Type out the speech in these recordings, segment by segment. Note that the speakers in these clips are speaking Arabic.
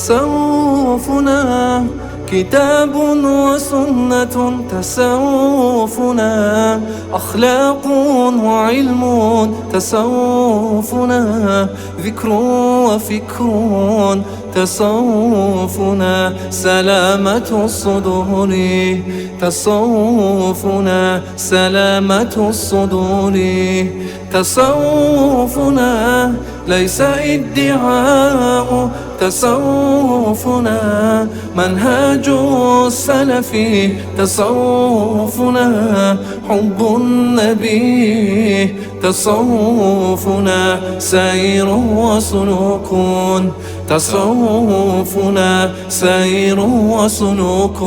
تصوفنا كتاب وسنة، تصوفنا أخلاق وعلم، تصوفنا ذكر وفكر، تصوفنا سلامة الصدور، تصوفنا سلامة الصدور، تصوفنا ليس ادعاء، تصوفنا منهج السلف، تصوفنا حب النبي، تصوفنا سير وسلوك، تصوفنا سير وسلوك.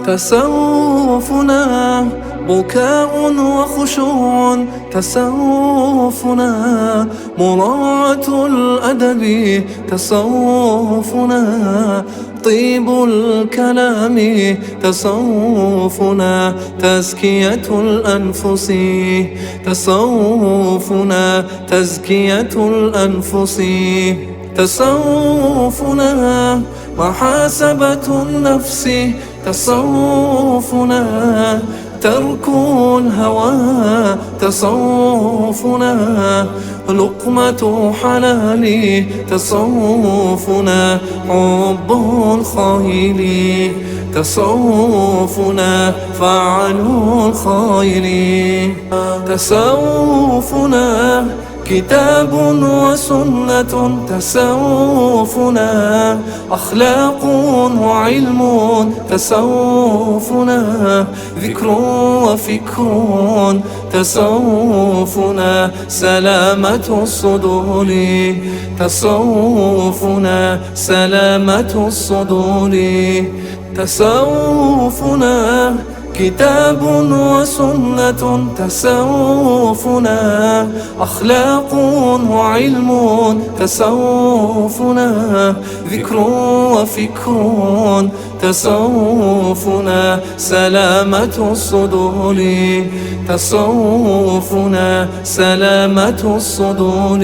تصوفنا بكاء وخشوع، تصوفنا مراعاة الأدب، تصوفنا طيب الكلام، تصوفنا تزكية الأنفس، تصوفنا تزكية الأنفس، تصوفنا محاسبة النفس، تصوفنا ترك الهوى، تصوفنا لقمة حلال، تصوفنا حب الخير، تصوفنا فعل الخير، تصوفنا كتاب وسنة، تصوفنا أخلاق وعلم، تصوفنا ذكر وفكر، تصوفنا سلامة الصدور، تصوفنا سلامة الصدور، تصوفنا كتاب وسنة، تصوفنا أخلاق وعلم، تصوفنا ذكر وفكر، تصوفنا سلامة الصدور، تصوفنا سلامة الصدور.